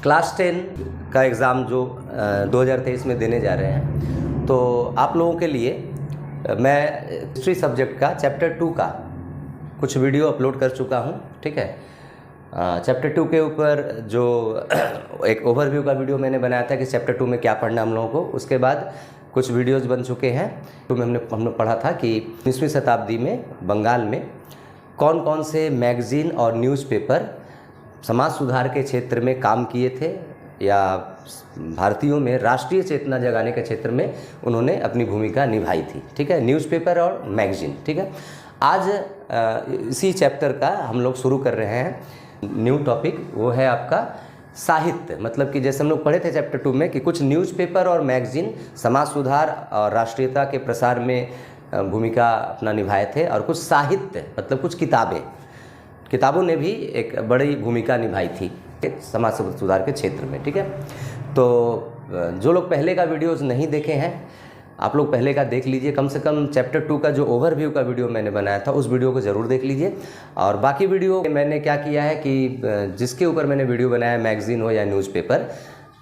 Class 10 का exam जो 2023 में देने जा रहे हैं, तो आप लोगों के लिए मैं हिस्ट्री सब्जेक्ट का चैप्टर 2 का कुछ वीडियो अपलोड कर चुका हूं। ठीक है, चैप्टर 2 के ऊपर जो एक ओवरव्यू का वीडियो मैंने बनाया था कि चैप्टर 2 में क्या पढ़ना हम लोगों को। उसके बाद कुछ वीडियोस बन चुके हैं। तो हमने पढ़ा था कि 19वीं शताब्दी में बंगाल में कौन कौन से मैगज़ीन और न्यूज़पेपर समाज सुधार के क्षेत्र में काम किए थे, या भारतीयों में राष्ट्रीय चेतना जगाने के क्षेत्र में उन्होंने अपनी भूमिका निभाई थी। ठीक है, न्यूज़पेपर और मैगज़ीन। ठीक है, आज इसी चैप्टर का हम लोग शुरू कर रहे हैं। न्यू टॉपिक वो है आपका साहित्य। मतलब कि जैसे हम लोग पढ़े थे चैप्टर 2 में कि कुछ न्यूज़पेपर और मैगज़ीन समाज सुधार और राष्ट्रीयता के प्रसार में भूमिका अपना निभाए थे, और कुछ साहित्य मतलब कुछ किताबों ने भी एक बड़ी भूमिका निभाई थी समाज सुधार के क्षेत्र में। ठीक है, तो जो लोग पहले का वीडियोस नहीं देखे हैं, आप लोग पहले का देख लीजिए। कम से कम चैप्टर 2 का जो ओवरव्यू का वीडियो मैंने बनाया था उस वीडियो को ज़रूर देख लीजिए। और बाकी वीडियो मैंने क्या किया है कि जिसके ऊपर मैंने वीडियो बनाया, मैगज़ीन हो या न्यूज़पेपर,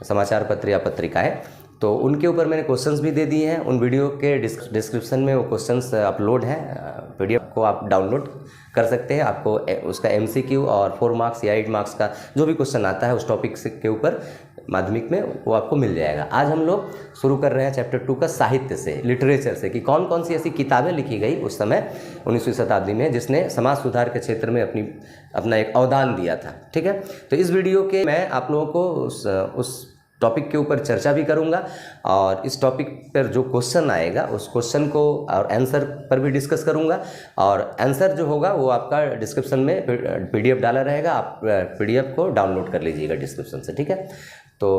समाचार पत्र या पत्रिकाएँ, तो उनके ऊपर मैंने क्वेश्चंस भी दे दिए हैं। उन वीडियो के डिस्क्रिप्शन में वो क्वेश्चंस अपलोड हैं, पीडीएफ को आप डाउनलोड कर सकते हैं। आपको उसका एमसीक्यू और 4 मार्क्स या 8 मार्क्स का जो भी क्वेश्चन आता है उस टॉपिक के ऊपर माध्यमिक में वो आपको मिल जाएगा। आज हम लोग शुरू कर रहे हैं चैप्टर 2 का साहित्य से, लिटरेचर से, कि कौन कौन सी ऐसी किताबें लिखी गई उस समय 19वीं शताब्दी में जिसने समाज सुधार के क्षेत्र में अपना एक अवदान दिया था। ठीक है, तो इस वीडियो के मैं आप लोगों को उस टॉपिक के ऊपर चर्चा भी करूंगा, और इस टॉपिक पर जो क्वेश्चन आएगा उस क्वेश्चन को और आंसर पर भी डिस्कस करूंगा। और आंसर जो होगा वो आपका डिस्क्रिप्शन में पीडीएफ डाला रहेगा, आप पीडीएफ को डाउनलोड कर लीजिएगा डिस्क्रिप्शन से। ठीक है, तो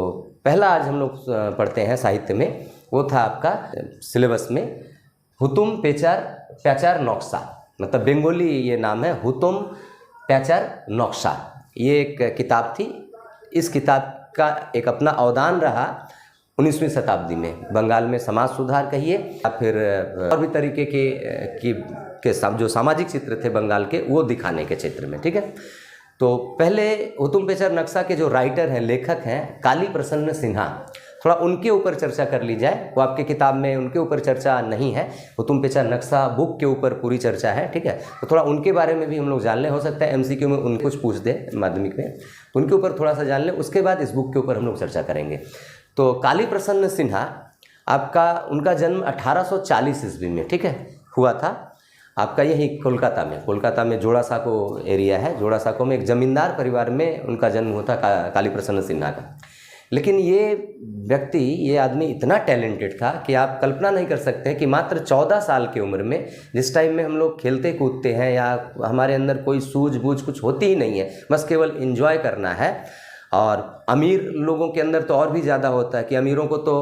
पहला आज हम लोग पढ़ते हैं साहित्य में, वो था आपका सिलेबस में हुतुम प्याचार नक्शा। मतलब बंगाली ये नाम है, हुतुम प्याचार नक्शा। ये एक किताब थी। इस किताब का एक अपना अवदान रहा 19वीं शताब्दी में बंगाल में समाज सुधार कहिए या फिर और भी तरीके के जो सामाजिक चित्र थे बंगाल के, वो दिखाने के क्षेत्र में। ठीक है, तो पहले हुतुम प्याचार नक्शा के जो राइटर हैं, लेखक हैं, काली प्रसन्न सिन्हा, थोड़ा उनके ऊपर चर्चा कर ली जाए। वो आपके किताब में उनके ऊपर चर्चा नहीं है, हुतुम प्याचार नक्शा बुक के ऊपर पूरी चर्चा है। ठीक है, तो थोड़ा उनके बारे में भी हम लोग जान लें। हो सकता है एमसीक्यू में उनको कुछ पूछ दे माध्यमिक में, तो उनके ऊपर थोड़ा सा जान लें। उसके बाद इस बुक के ऊपर हम लोग चर्चा करेंगे। तो काली प्रसन्न सिन्हा उनका जन्म 1840 ईस्वी में, ठीक है, हुआ था आपका यही कोलकाता में जोड़ासाको एरिया है। जोड़ासाको में एक जमींदार परिवार में उनका जन्म हुआ था काली प्रसन्न सिन्हा का। लेकिन ये आदमी इतना टैलेंटेड था कि आप कल्पना नहीं कर सकते हैं कि मात्र 14 साल की उम्र में, जिस टाइम में हम लोग खेलते कूदते हैं या हमारे अंदर कोई सूझबूझ कुछ होती ही नहीं है, बस केवल एंजॉय करना है। और अमीर लोगों के अंदर तो और भी ज़्यादा होता है कि अमीरों को तो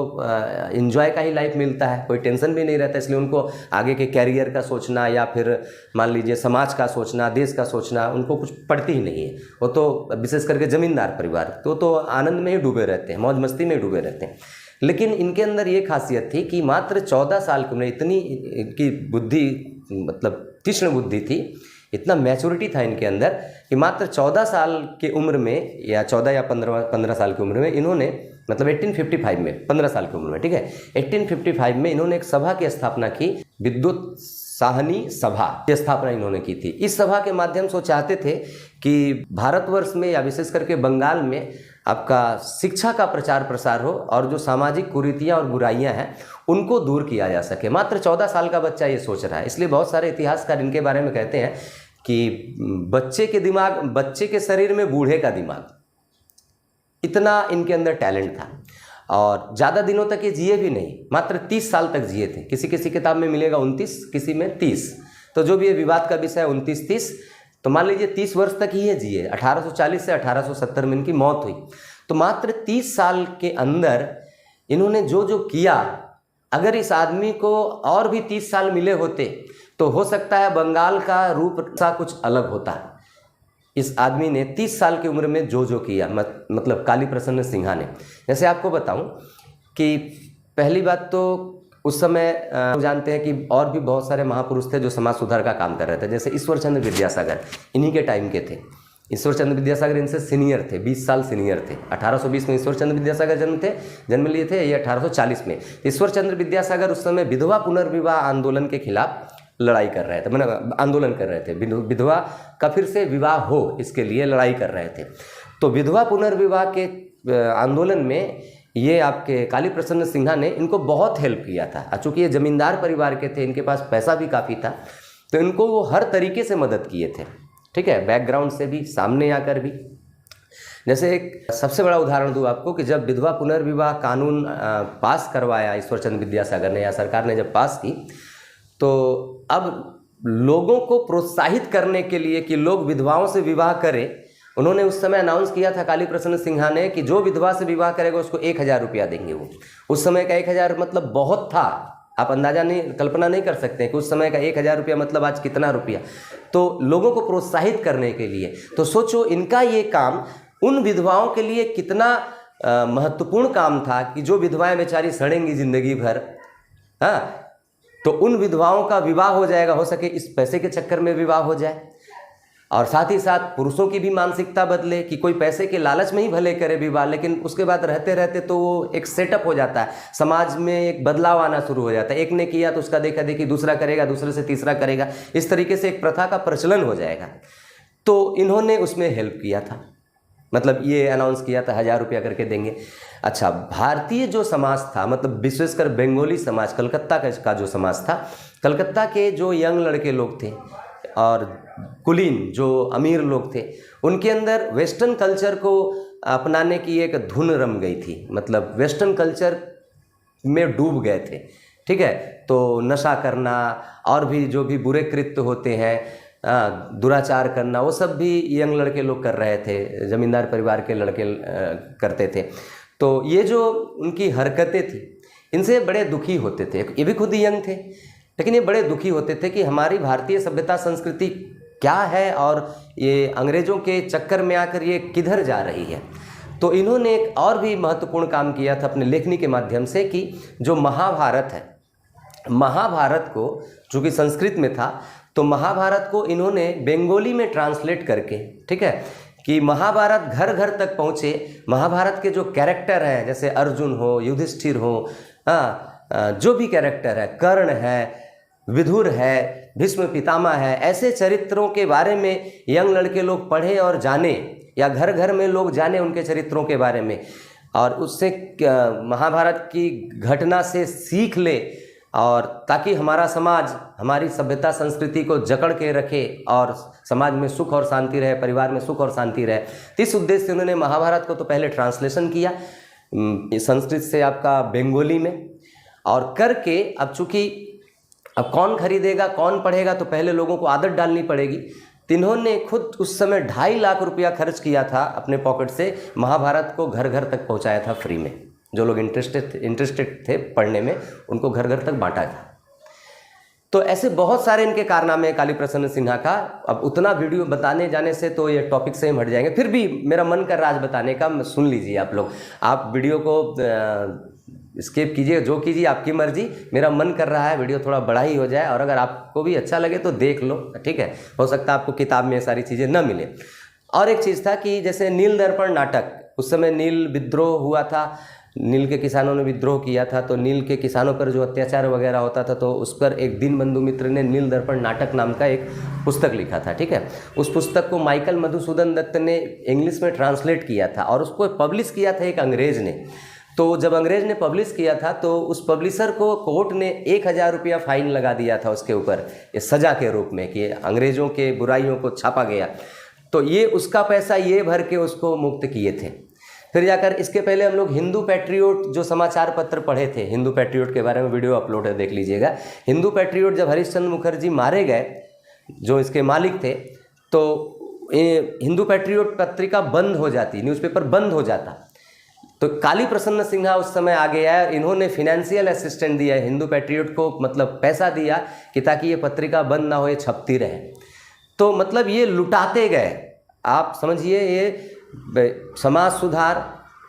एंजॉय का ही लाइफ मिलता है, कोई टेंशन भी नहीं रहता, इसलिए उनको आगे के कैरियर का सोचना या फिर मान लीजिए समाज का सोचना, देश का सोचना, उनको कुछ पड़ती ही नहीं है। वो तो विशेष करके ज़मींदार परिवार तो आनंद में ही डूबे रहते हैं, मौज मस्ती में ही डूबे रहते हैं। लेकिन इनके अंदर ये खासियत थी कि मात्र 14 साल की उम्र, इतनी इनकी बुद्धि मतलब तीक्ष्ण बुद्धि थी, इतना मैच्योरिटी था इनके अंदर कि मात्र 14 साल की उम्र में, या 14 या 15 साल की उम्र में इन्होंने, मतलब 1855 में, 15 साल की उम्र में, ठीक है, 1855 में इन्होंने एक सभा की स्थापना की, विद्युत साहनी सभा की स्थापना इन्होंने की थी। इस सभा के माध्यम से वो चाहते थे कि भारतवर्ष में या विशेष करके बंगाल में आपका शिक्षा का प्रचार प्रसार हो और जो सामाजिक कुरीतियाँ और बुराइयाँ हैं उनको दूर किया जा सके। मात्र 14 साल का बच्चा ये सोच रहा है। इसलिए बहुत सारे इतिहासकार इनके बारे में कहते हैं कि बच्चे के शरीर में बूढ़े का दिमाग, इतना इनके अंदर टैलेंट था। और ज़्यादा दिनों तक ये जिए भी नहीं, मात्र 30 साल तक जिए थे। किसी किताब में मिलेगा 29, किसी में 30, तो जो भी ये विवाद का विषय है 29-30, तो मान लीजिए 30 वर्ष तक ही ये जिए। 1840 से 1870 में इनकी मौत हुई। तो मात्र 30 साल के अंदर इन्होंने जो किया, अगर इस आदमी को और भी 30 साल मिले होते तो हो सकता है बंगाल का रूप सा कुछ अलग होता। इस आदमी ने 30 साल की उम्र में जो किया, मतलब काली प्रसन्न सिन्हा ने। जैसे आपको बताऊं कि पहली बात तो उस समय जानते हैं कि और भी बहुत सारे महापुरुष थे जो समाज सुधार का काम कर रहे थे, जैसे ईश्वर चंद्र विद्यासागर, इन्हीं के टाइम के थे। ईश्वर चंद्र विद्यासागर इनसे सीनियर थे, 20 साल सीनियर थे। 1820 में ईश्वर चंद्र विद्यासागर जन्म लिए थे, ये 1840 में। ईश्वर चंद्र विद्यासागर उस समय विधवा पुनर्विवाह आंदोलन के खिलाफ लड़ाई कर रहे थे, मतलब आंदोलन कर रहे थे, विधवा का फिर से विवाह हो इसके लिए लड़ाई कर रहे थे। तो विधवा पुनर्विवाह के आंदोलन में ये आपके काली प्रसन्न सिन्हा ने इनको बहुत हेल्प किया था। चूँकि ये जमींदार परिवार के थे, इनके पास पैसा भी काफ़ी था, तो इनको वो हर तरीके से मदद किए थे, ठीक है, बैकग्राउंड से भी, सामने आकर भी। जैसे एक सबसे बड़ा उदाहरण दूँ आपको कि जब विधवा पुनर्विवाह कानून पास करवाया ईश्वर चंद्र विद्यासागर ने या सरकार ने जब पास की, तो अब लोगों को प्रोत्साहित करने के लिए कि लोग विधवाओं से विवाह करें, उन्होंने उस समय अनाउंस किया था काली प्रसन्न सिन्हा ने कि जो विधवा से विवाह करेगा उसको 1000 रुपया देंगे। वो उस समय का 1000 मतलब बहुत था, आप अंदाजा नहीं, कल्पना नहीं कर सकते कि उस समय का 1000 रुपया मतलब आज कितना रुपया। तो लोगों को प्रोत्साहित करने के लिए, तो सोचो इनका ये काम उन विधवाओं के लिए कितना महत्वपूर्ण काम था कि जो विधवाएं बेचारी सड़ेंगी जिंदगी भर, हाँ, तो उन विधवाओं का विवाह हो जाएगा, हो सके इस पैसे के चक्कर में विवाह हो जाए। और साथ ही साथ पुरुषों की भी मानसिकता बदले कि कोई पैसे के लालच में ही भले करे विवाह, लेकिन उसके बाद रहते रहते तो वो एक सेटअप हो जाता है, समाज में एक बदलाव आना शुरू हो जाता है। एक ने किया तो उसका देखा देखी दूसरा करेगा, दूसरे से तीसरा करेगा, इस तरीके से एक प्रथा का प्रचलन हो जाएगा। तो इन्होंने उसमें हेल्प किया था, मतलब ये अनाउंस किया था 1000 रुपया करके देंगे। अच्छा, भारतीय जो समाज था, मतलब विशेषकर बंगाली समाज, कलकत्ता का जो समाज था, कलकत्ता के जो यंग लड़के लोग थे और कुलीन जो अमीर लोग थे, उनके अंदर वेस्टर्न कल्चर को अपनाने की एक धुन रम गई थी, मतलब वेस्टर्न कल्चर में डूब गए थे, ठीक है। तो नशा करना और भी जो भी बुरे कृत्य होते हैं, दुराचार करना, वो सब भी यंग लड़के लोग कर रहे थे, जमींदार परिवार के लड़के करते थे। तो ये जो उनकी हरकतें थी, इनसे बड़े दुखी होते थे। ये भी खुद यंग थे, लेकिन ये बड़े दुखी होते थे कि हमारी भारतीय सभ्यता संस्कृति क्या है और ये अंग्रेज़ों के चक्कर में आकर ये किधर जा रही है। तो इन्होंने एक और भी महत्वपूर्ण काम किया था अपने लेखनी के माध्यम से कि जो महाभारत है, महाभारत को चूँकि संस्कृत में था, तो महाभारत को इन्होंने बंगाली में ट्रांसलेट करके, ठीक है, कि महाभारत घर घर तक पहुँचे। महाभारत के जो कैरेक्टर हैं, जैसे अर्जुन हो, युधिष्ठिर हो, जो भी कैरेक्टर है, कर्ण है, विदुर है, भीष्म पितामह है, ऐसे चरित्रों के बारे में यंग लड़के लोग पढ़े और जाने, या घर घर में लोग जाने उनके चरित्रों के बारे में, और उससे महाभारत की घटना से सीख ले, और ताकि हमारा समाज हमारी सभ्यता संस्कृति को जकड़ के रखे और समाज में सुख और शांति रहे, परिवार में सुख और शांति रहे। इस उद्देश्य से उन्होंने महाभारत को तो पहले ट्रांसलेशन किया संस्कृत से आपका बंगाली में, और करके अब चूँकि अब कौन खरीदेगा, कौन पढ़ेगा, तो पहले लोगों को आदत डालनी पड़ेगी। तो इन्होंने खुद उस समय 2.5 लाख रुपया खर्च किया था अपने पॉकेट से, महाभारत को घर घर तक पहुंचाया था फ्री में। जो लोग इंटरेस्टेड थे पढ़ने में, उनको घर घर तक बांटा था। तो ऐसे बहुत सारे इनके कारनामे काली प्रसन्न सिन्हा का। अब उतना वीडियो बताने जाने से तो ये टॉपिक से हम हट जाएंगे, फिर भी मेरा मन कर रहा आज बताने का, सुन लीजिए आप लोग। आप वीडियो को स्किप कीजिए, जो कीजिए आपकी मर्जी। मेरा मन कर रहा है वीडियो थोड़ा बड़ा ही हो जाए, और अगर आपको भी अच्छा लगे तो देख लो, ठीक है। हो सकता है आपको किताब में ये सारी चीज़ें न मिले। और एक चीज़ था कि जैसे नील दर्पण नाटक, उस समय नील विद्रोह हुआ था, नील के किसानों ने विद्रोह किया था, तो नील के किसानों पर जो अत्याचार वगैरह होता था, तो उस पर एक दीनबंधु मित्र ने नील दर्पण नाटक नाम का एक पुस्तक लिखा था, ठीक है। उस पुस्तक को माइकल मधुसूदन दत्त ने इंग्लिश में ट्रांसलेट किया था, और उसको पब्लिश किया था एक अंग्रेज़ ने। तो जब अंग्रेज़ ने पब्लिश किया था, तो उस पब्लिशर को कोर्ट ने 1000 रुपया फ़ाइन लगा दिया था उसके ऊपर, ये सज़ा के रूप में कि अंग्रेज़ों के बुराइयों को छापा गया। तो ये उसका पैसा ये भर के उसको मुक्त किए थे। फिर जाकर इसके पहले हम लोग हिंदू पैट्रियोट जो समाचार पत्र पढ़े थे, हिंदू पैट्रियोट के बारे में वीडियो अपलोड है, देख लीजिएगा। हिंदू पैट्रियोट जब हरीशचंद्र मुखर्जी मारे गए, जो इसके मालिक थे, तो हिंदू पैट्रियोट पत्रिका बंद हो जाती, न्यूज़पेपर बंद हो जाता। तो काली प्रसन्न सिन्हा उस समय आ गया है, इन्होंने फिनेंशियल असिस्टेंट दिया हिंदू पैट्रियोट को, मतलब पैसा दिया कि ताकि ये पत्रिका बंद ना हो, ये छपती रहे। तो मतलब ये लुटाते गए, आप समझिए, ये समाज सुधार,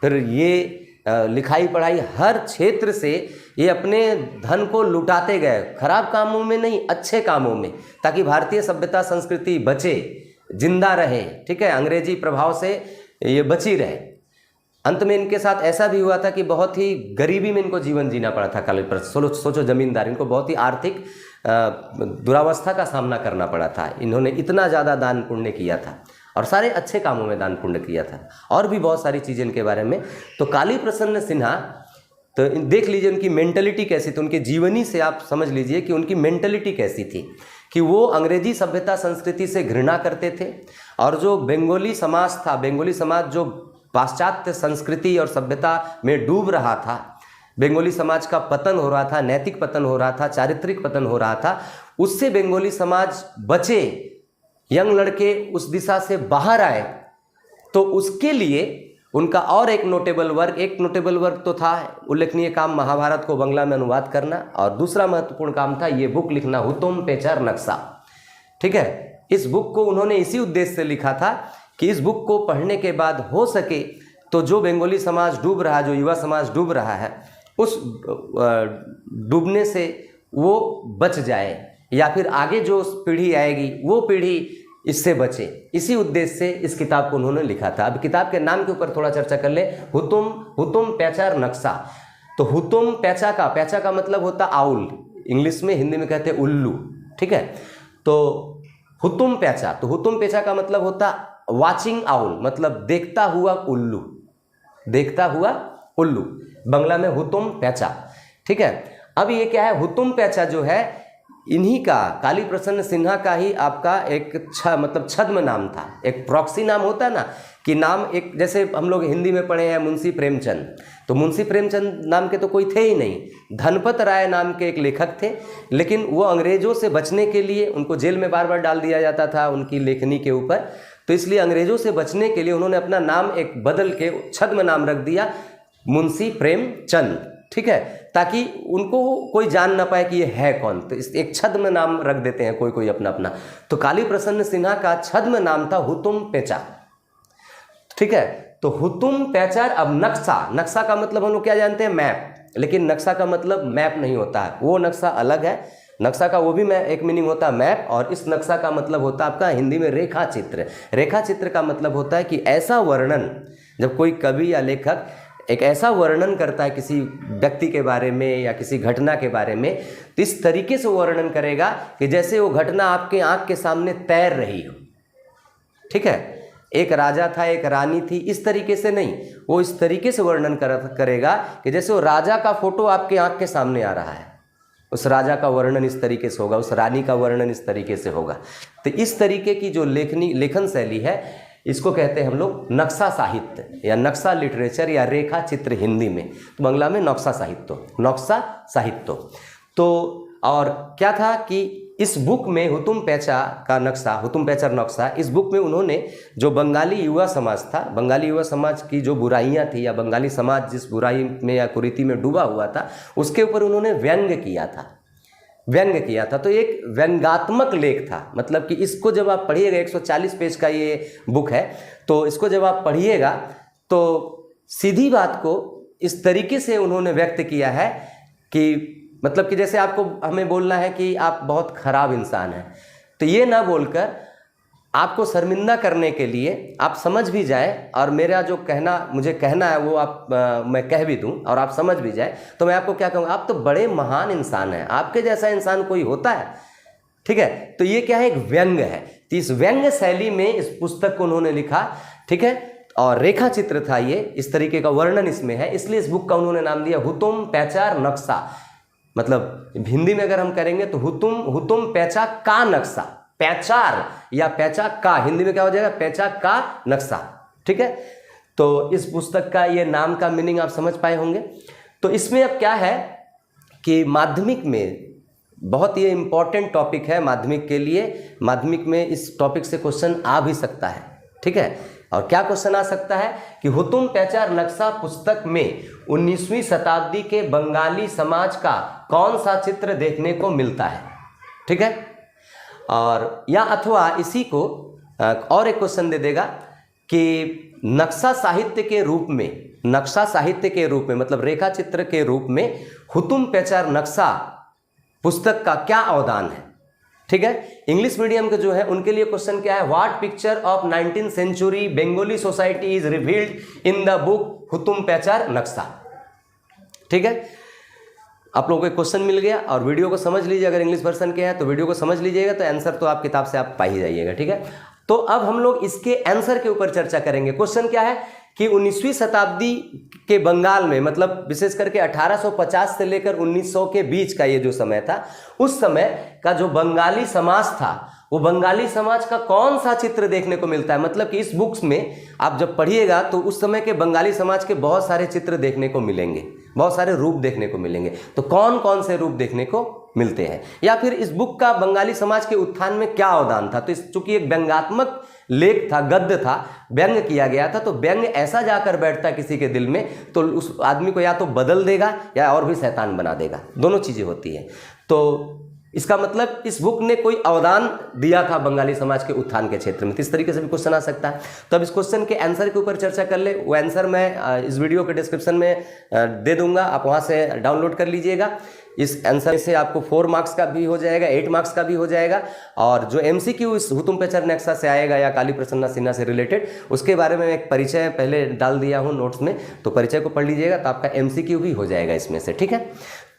फिर ये लिखाई पढ़ाई, हर क्षेत्र से ये अपने धन को लुटाते गए, खराब कामों में नहीं, अच्छे कामों में, ताकि भारतीय सभ्यता संस्कृति बचे, जिंदा रहे, ठीक है, अंग्रेजी प्रभाव से ये बची रहे। अंत में इनके साथ ऐसा भी हुआ था कि बहुत ही गरीबी में इनको जीवन जीना पड़ा था काली प्रसन्न। सोचो जमींदार, इनको बहुत ही आर्थिक दुरावस्था का सामना करना पड़ा था। इन्होंने इतना ज़्यादा दान पुण्य किया था और सारे अच्छे कामों में दान पुण्य किया था, और भी बहुत सारी चीज़ें इनके बारे में। तो काली प्रसन्न सिन्हा, तो देख लीजिए उनकी मेंटलिटी कैसी थी, उनके जीवनी से आप समझ लीजिए कि उनकी मेंटलिटी कैसी थी कि वो अंग्रेजी सभ्यता संस्कृति से घृणा करते थे, और जो बंगाली समाज था, बंगाली समाज जो पाश्चात्य संस्कृति और सभ्यता में डूब रहा था, बंगाली समाज का पतन हो रहा था, नैतिक पतन हो रहा था, चारित्रिक पतन हो रहा था, उससे बंगाली समाज बचे, यंग लड़के उस दिशा से बाहर आए। तो उसके लिए उनका और एक नोटेबल वर्क तो था, उल्लेखनीय काम महाभारत को बांग्ला में अनुवाद करना, और दूसरा महत्वपूर्ण काम था ये बुक लिखना, हुतुम पेचार नक्शा। ठीक है, इस बुक को उन्होंने इसी उद्देश्य से लिखा था कि इस बुक को पढ़ने के बाद हो सके तो जो बंगाली समाज डूब रहा है, जो युवा समाज डूब रहा है, उस डूबने से वो बच जाए, या फिर आगे जो पीढ़ी आएगी वो पीढ़ी इससे बचे। इसी उद्देश्य से इस किताब को उन्होंने लिखा था। अब किताब के नाम के ऊपर थोड़ा चर्चा कर ले। हुतुम पेचार नक्शा। तो हुतुम पैचा का मतलब होता आउल, इंग्लिश में, हिंदी में कहते हैं उल्लू। ठीक है, तो हुतुम पैचा का मतलब होता वाचिंग आउल, मतलब देखता हुआ उल्लू, बांग्ला में हुतुम पैचा। ठीक है, अब ये क्या है, हुतुम पैचा जो है इन्हीं का, काली प्रसन्न सिन्हा का ही आपका एक छद्म नाम था। एक प्रॉक्सी नाम होता है ना, कि नाम एक, जैसे हम लोग हिंदी में पढ़े हैं मुंशी प्रेमचंद, तो मुंशी प्रेमचंद नाम के तो कोई थे ही नहीं। धनपत राय नाम के एक लेखक थे, लेकिन वो अंग्रेजों से बचने के लिए, उनको जेल में बार बार डाल दिया जाता था उनकी लेखनी के ऊपर, तो इसलिए अंग्रेजों से बचने के लिए उन्होंने अपना नाम एक बदल के छद्म नाम रख दिया, मुंशी प्रेमचंद। ठीक है, ताकि उनको कोई जान ना पाए कि ये है कौन, तो इस एक छद्म नाम रख देते हैं कोई अपना। तो काली प्रसन्न सिन्हा का छद्म नाम था हुतुम पेचा। ठीक है, तो हुतुम पेचार। अब नक्शा का मतलब हम लोग क्या जानते हैं, मैप, लेकिन नक्शा का मतलब मैप नहीं होता है, वो नक्शा अलग है। नक्शा का वो भी एक मीनिंग होता है मैप, और इस नक्शा का मतलब होता है आपका हिंदी में रेखा चित्र। रेखा चित्र का मतलब होता है कि ऐसा वर्णन, जब कोई कवि या लेखक एक ऐसा वर्णन करता है किसी व्यक्ति के बारे में या किसी घटना के बारे में, तो इस तरीके से वर्णन करेगा कि जैसे वो घटना आपके आंख के सामने तैर रही हो। ठीक है, एक राजा था, एक रानी थी, इस तरीके से नहीं, वो इस तरीके से वर्णन करेगा कि जैसे वो राजा का फोटो आपके आंख के सामने आ रहा है, उस राजा का वर्णन इस तरीके से होगा, उस रानी का वर्णन इस तरीके से होगा। तो इस तरीके की जो लेखन शैली है, इसको कहते हैं हम लोग नक्शा साहित्य या नक्शा लिटरेचर या रेखा चित्र हिंदी में, तो बांग्ला में नक्शा साहित्य। तो और क्या था कि इस बुक में हुतुम पेचार नक्शा, इस बुक में उन्होंने जो बंगाली युवा समाज था, बंगाली युवा समाज की जो बुराइयां थी, या बंगाली समाज जिस बुराई में या कुरीति में डूबा हुआ था, उसके ऊपर उन्होंने व्यंग्य किया था। तो एक व्यंग्यात्मक लेख था, मतलब कि इसको जब आप पढ़िएगा, 140 पेज का ये बुक है, तो इसको जब आप पढ़िएगा तो सीधी बात को इस तरीके से उन्होंने व्यक्त किया है कि मतलब कि जैसे आपको हमें बोलना है कि आप बहुत खराब इंसान हैं, तो ये ना बोलकर आपको शर्मिंदा करने के लिए आप समझ भी जाए, और मेरा जो मुझे कहना है वो मैं कह भी दूं और आप समझ भी जाए, तो मैं आपको क्या कहूँगा, आप तो बड़े महान इंसान हैं, आपके जैसा इंसान कोई होता है। ठीक है, तो ये क्या है, एक व्यंग्य है। तो इस व्यंग्य शैली में इस पुस्तक को उन्होंने लिखा। ठीक है, और रेखा चित्र था ये, इस तरीके का वर्णन इसमें है, इसलिए इस बुक का उन्होंने नाम दिया हुतुम पेचार नक्शा। मतलब हिंदी में अगर हम करेंगे तो हुतुम पेचा का नक्शा, पैचार या पैचा का, हिंदी में क्या हो जाएगा, पैचा का नक्शा। ठीक है, तो इस पुस्तक का ये नाम का मीनिंग आप समझ पाए होंगे। तो इसमें अब क्या है कि माध्यमिक में बहुत ये इंपॉर्टेंट टॉपिक है माध्यमिक के लिए, माध्यमिक में इस टॉपिक से क्वेश्चन आ भी सकता है। ठीक है, और क्या क्वेश्चन आ सकता है कि हुतुम पेचार नक्शा पुस्तक में 19वीं शताब्दी के बंगाली समाज का कौन सा चित्र देखने को मिलता है। ठीक है, और या अथवा इसी को और एक क्वेश्चन दे देगा कि नक्शा साहित्य के रूप में, मतलब रेखा चित्र के रूप में हुतुम पेचार नक्शा पुस्तक का क्या अवदान है। ठीक है। इंग्लिश मीडियम के जो है उनके लिए क्वेश्चन क्या है, what picture of 19th century Bengali society is revealed in the book Hutom Pyanchar Naksha. ठीक है, आप लोगों को क्वेश्चन मिल गया और वीडियो को समझ लीजिए। अगर इंग्लिश वर्जन के हैं तो वीडियो को समझ लीजिएगा, तो आंसर तो आप किताब से आप पा ही जाइएगा। ठीक है, तो अब हम लोग इसके आंसर के ऊपर चर्चा करेंगे। क्वेश्चन क्या है कि 19वीं शताब्दी के बंगाल में, मतलब विशेष करके 1850 से लेकर 1900 के बीच का ये जो समय था, उस समय का जो बंगाली समाज था, वो बंगाली समाज का कौन सा चित्र देखने को मिलता है। मतलब कि इस बुक्स में आप जब पढ़िएगा तो उस समय के बंगाली समाज के बहुत सारे चित्र देखने को मिलेंगे, बहुत सारे रूप देखने को मिलेंगे। तो कौन कौन से रूप देखने को मिलते हैं, या फिर इस बुक का बंगाली समाज के उत्थान में क्या अवदान था। तो इस चूंकि एक व्यंग्यात्मक लेख था, गद्य था, व्यंग किया गया था, तो व्यंग ऐसा जाकर बैठता किसी के दिल में तो उस आदमी को या तो बदल देगा या और भी शैतान बना देगा, दोनों चीजें होती है। तो इसका मतलब इस बुक ने कोई अवदान दिया था बंगाली समाज के उत्थान के क्षेत्र में। तो इस तरीके से भी क्वेश्चन आ सकता है। तो अब इस क्वेश्चन के आंसर के ऊपर चर्चा कर ले। वो आंसर मैं इस वीडियो के डिस्क्रिप्शन में दे दूंगा, आप वहां से डाउनलोड कर लीजिएगा। इस आंसर से आपको 4 मार्क्स का भी हो जाएगा, 8 मार्क्स का भी हो जाएगा, और जो MCQ इस हुतुम पैचार नक्शा से आएगा या काली प्रसन्ना सिन्हा से रिलेटेड, उसके बारे में एक परिचय पहले डाल दिया हूँ नोट्स में, तो परिचय को पढ़ लीजिएगा तो आपका MCQ भी हो जाएगा इसमें से। ठीक है,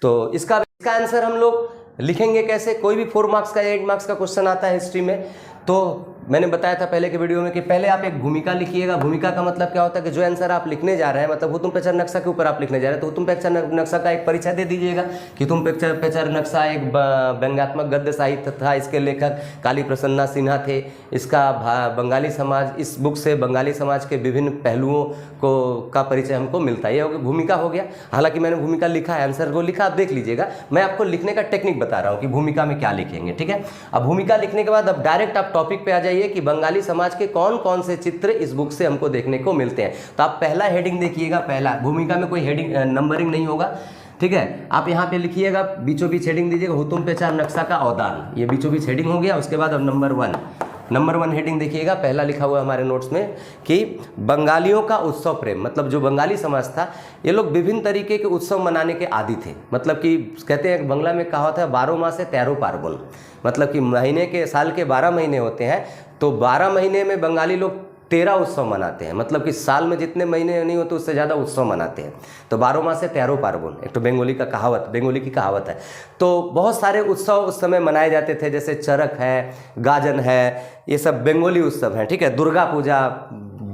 तो इसका आंसर हम लोग लिखेंगे कैसे। कोई भी 4 मार्क्स का या 8 मार्क्स का क्वेश्चन आता है हिस्ट्री में, तो मैंने बताया था पहले के वीडियो में कि पहले आप एक भूमिका लिखिएगा। भूमिका का मतलब क्या होता है कि जो आंसर आप लिखने जा रहे हैं, मतलब हुतुम पैचार नक्शा के ऊपर आप लिखने जा रहे हैं, तो हुतुम पैचार नक्शा का एक परिचय दे दीजिएगा कि हुतुम पैचार नक्शा एक व्यंग्यात्मक गद्य साहित्य था, इसके लेखक काली प्रसन्ना सिन्हा थे, इसका बंगाली समाज, इस बुक से बंगाली समाज के विभिन्न पहलुओं का परिचय हमको मिलता है। ये भूमिका हो गया। हालांकि मैंने भूमिका लिखा है, आंसर को लिखा, आप देख लीजिएगा। मैं आपको लिखने का टेक्निक बता रहा हूँ कि भूमिका में क्या लिखेंगे। ठीक है, अब भूमिका लिखने के बाद अब डायरेक्ट आप टॉपिक पे आ जाइए कि बंगाली समाज के कौन कौन से चित्र इस बुक से हमको देखने को मिलते हैं। तो आप पहला हेडिंग देखिएगा। पहला भूमिका में कोई हेडिंग नंबरिंग नहीं होगा। ठीक है, आप यहाँ पे लिखिएगा, बीचों बीच हेडिंग दीजिएगा हुतुम पैचार नक्शा का अवदान, ये बीचों बीच हेडिंग हो गया। उसके बाद अब नंबर 1 हेडिंग देखिएगा। पहला लिखा हुआ हमारे नोट्स में कि बंगालियों का उत्सव प्रेम। मतलब जो बंगाली समाज था, ये लोग विभिन्न तरीके के उत्सव मनाने के आदी थे। मतलब कि कहते हैं बंगला में कहावत है 12 मासे 13 पार्वण, मतलब कि महीने के, साल के 12 महीने होते हैं, तो 12 महीने में बंगाली लोग 13 उत्सव मनाते हैं। मतलब कि साल में जितने महीने नहीं होते उससे ज़्यादा उत्सव मनाते हैं। तो 12 मासे 13 पार्वण, एक तो बंगाली की कहावत है। तो बहुत सारे उत्सव उस समय मनाए जाते थे, जैसे चरक है, गाजन है, ये सब बंगाली उत्सव हैं। ठीक है, दुर्गा पूजा,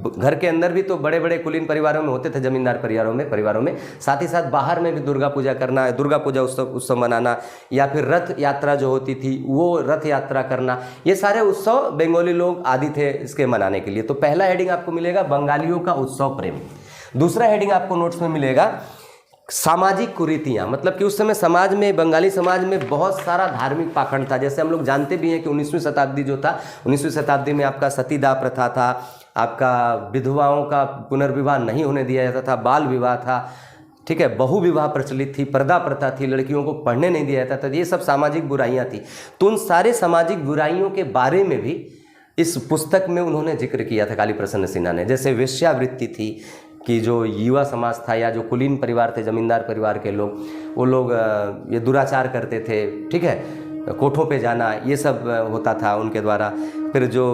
घर के अंदर भी तो बड़े बड़े कुलीन परिवारों में होते थे, जमींदार परिवारों में, साथ ही साथ बाहर में भी दुर्गा पूजा करना, दुर्गा पूजा उत्सव मनाना, या फिर रथ यात्रा जो होती थी वो रथ यात्रा करना, ये सारे उत्सव बंगाली लोग आदि थे इसके मनाने के लिए। तो पहला हेडिंग आपको मिलेगा बंगालियों का उत्सव प्रेम। दूसरा हेडिंग आपको नोट्स में मिलेगा सामाजिक कुरीतियाँ। मतलब कि उस समय समाज में, बंगाली समाज में बहुत सारा धार्मिक पाखंड था। जैसे हम लोग जानते भी हैं कि 19वीं शताब्दी जो था, 19वीं शताब्दी में आपका सतीदाह प्रथा था, आपका विधवाओं का पुनर्विवाह नहीं होने दिया जाता था, बाल विवाह था, ठीक है, बहु विवाह प्रचलित थी, पर्दा प्रथा थी, लड़कियों को पढ़ने नहीं दिया जाता था। ये सब सामाजिक बुराइयाँ थी। तो उन सारे सामाजिक बुराइयों के बारे में भी इस पुस्तक में उन्होंने जिक्र किया था काली प्रसन्न सिन्हा ने। जैसे वेश्यावृत्ति थी कि जो युवा समाज था या जो कुलीन परिवार थे, जमींदार परिवार के लोग, वो लोग ये दुराचार करते थे। ठीक है, कोठों पे जाना, ये सब होता था उनके द्वारा। फिर जो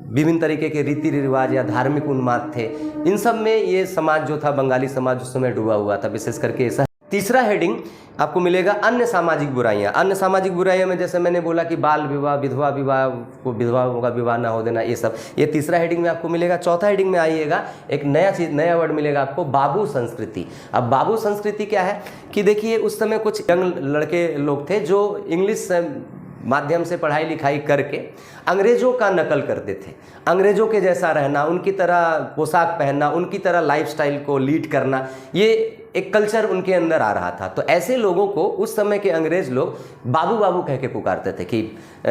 विभिन्न तरीके के रीति रिवाज या धार्मिक उन्माद थे, इन सब में ये समाज जो था, बंगाली समाज उस समय डूबा हुआ था, विशेष करके ऐसा। तीसरा हेडिंग आपको मिलेगा अन्य सामाजिक बुराइयां। अन्य सामाजिक बुराइयां में जैसे मैंने बोला कि बाल विवाह, विधवा विवाह, को विधवाओं का विवाह ना हो देना, ये सब, ये तीसरा हेडिंग में आपको मिलेगा। चौथा हेडिंग में आइएगा, एक नया वर्ड मिलेगा आपको, बाबू संस्कृति। अब बाबू संस्कृति क्या है कि देखिए उस समय कुछ यंग लड़के लोग थे जो इंग्लिश माध्यम से पढ़ाई लिखाई करके अंग्रेजों का नकल करते थे। अंग्रेजों के जैसा रहना, उनकी तरह पोशाक पहनना, उनकी तरह लाइफस्टाइल को लीड करना, ये एक कल्चर उनके अंदर आ रहा था। तो ऐसे लोगों को उस समय के अंग्रेज लोग बाबू बाबू कह के पुकारते थे कि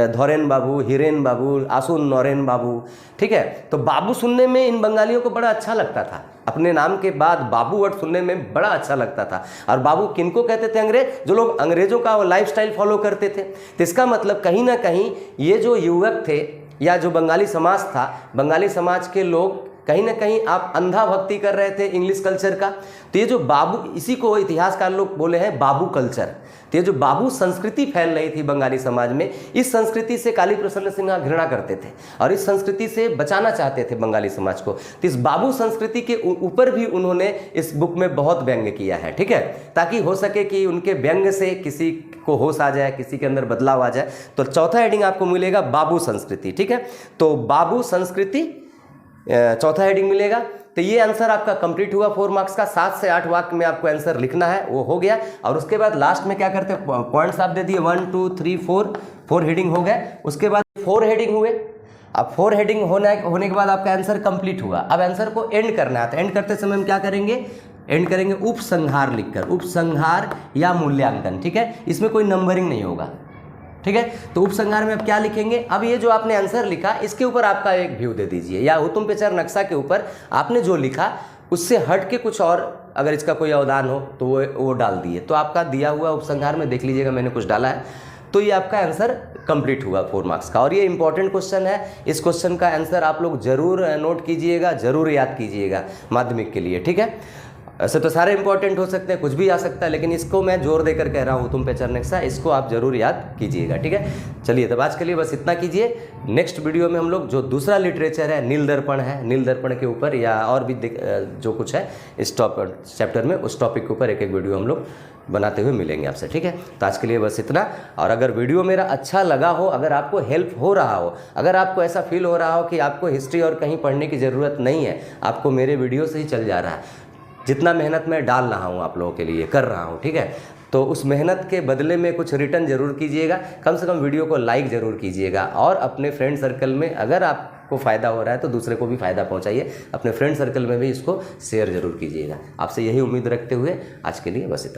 धोरेन बाबू, हिरेन बाबू, आसुन नौरेन बाबू। ठीक है, तो बाबू सुनने में इन बंगालियों को बड़ा अच्छा लगता था। अपने नाम के बाद बाबू वर्ड सुनने में बड़ा अच्छा लगता था। और बाबू किनको कहते थे? अंग्रेज, जो लोग अंग्रेजों का लाइफस्टाइल फॉलो करते थे। तो इसका मतलब कहीं ना कहीं ये जो युवक थे या जो बंगाली समाज था, बंगाली समाज के लोग कहीं ना कहीं आप अंधा भक्ति कर रहे थे इंग्लिश कल्चर का। तो ये जो बाबू, इसी को इतिहासकार लोग बोले हैं बाबू कल्चर। तो ये जो बाबू संस्कृति फैल रही थी बंगाली समाज में, इस संस्कृति से काली प्रसन्न सिन्हा घृणा करते थे और इस संस्कृति से बचाना चाहते थे बंगाली समाज को। तो इस बाबू संस्कृति के ऊपर भी उन्होंने इस बुक में बहुत व्यंग्य किया है, ठीक है, ताकि हो सके कि उनके व्यंग्य से किसी को होश आ जाए, किसी के अंदर बदलाव आ जाए। तो चौथा हेडिंग आपको मिलेगा बाबू संस्कृति, ठीक है। तो बाबू संस्कृति चौथा हेडिंग मिलेगा। तो ये आंसर आपका कंप्लीट हुआ 4 मार्क्स का। 7 से 8 वाक्य में आपको आंसर लिखना है, वो हो गया। और उसके बाद लास्ट में क्या करते हैं, पॉइंट्स आप दे दिए 1 2 3 4 हेडिंग हो गए। उसके बाद 4 हेडिंग हुए। अब 4 हेडिंग होने के बाद आपका आंसर कंप्लीट हुआ। अब आंसर को एंड करना है। तो एंड करते समय हम क्या करेंगे, एंड करेंगे उपसंहार लिखकर, उपसंहार या मूल्यांकन, ठीक है। इसमें कोई नंबरिंग नहीं होगा, ठीक है। तो उपसंहार में आप क्या लिखेंगे, अब ये जो आपने आंसर लिखा इसके ऊपर आपका एक व्यू दे दीजिए, या हुतुम पेचर नक्शा के ऊपर आपने जो लिखा उससे हट के कुछ और अगर इसका कोई अवदान हो तो वो डाल दिए। तो आपका दिया हुआ उपसंहार में देख लीजिएगा मैंने कुछ डाला है। तो ये आपका आंसर कंप्लीट हुआ 4 मार्क्स का। और ये इंपॉर्टेंट क्वेश्चन है, इस क्वेश्चन का आंसर आप लोग जरूर नोट कीजिएगा, जरूर याद कीजिएगा माध्यमिक के लिए, ठीक है। ऐसे तो सारे इंपॉर्टेंट हो सकते हैं, कुछ भी आ सकता है, लेकिन इसको मैं जोर देकर कह रहा हूँ तुम पे चरनेक्सा, इसको आप जरूर याद कीजिएगा, ठीक है। चलिए तब आज के लिए बस इतना कीजिए। नेक्स्ट वीडियो में हम लोग जो दूसरा लिटरेचर है नील दर्पण है, नील दर्पण के ऊपर या और भी जो कुछ है इस चैप्टर में, उस टॉपिक के ऊपर एक वीडियो हम लोग बनाते हुए मिलेंगे आपसे, ठीक है। तो आज के लिए बस इतना। और अगर वीडियो मेरा अच्छा लगा हो, अगर आपको हेल्प हो रहा हो, अगर आपको ऐसा फील हो रहा हो कि आपको हिस्ट्री और कहीं पढ़ने की ज़रूरत नहीं है, आपको मेरे वीडियो से ही चल जा रहा है, जितना मेहनत मैं डाल रहा हूँ आप लोगों के लिए कर रहा हूँ, ठीक है, तो उस मेहनत के बदले में कुछ रिटर्न जरूर कीजिएगा। कम से कम वीडियो को लाइक ज़रूर कीजिएगा और अपने फ्रेंड सर्कल में अगर आपको फ़ायदा हो रहा है तो दूसरे को भी फ़ायदा पहुँचाइए, अपने फ्रेंड सर्कल में भी इसको शेयर जरूर कीजिएगा। आपसे यही उम्मीद रखते हुए आज के लिए बस इतना।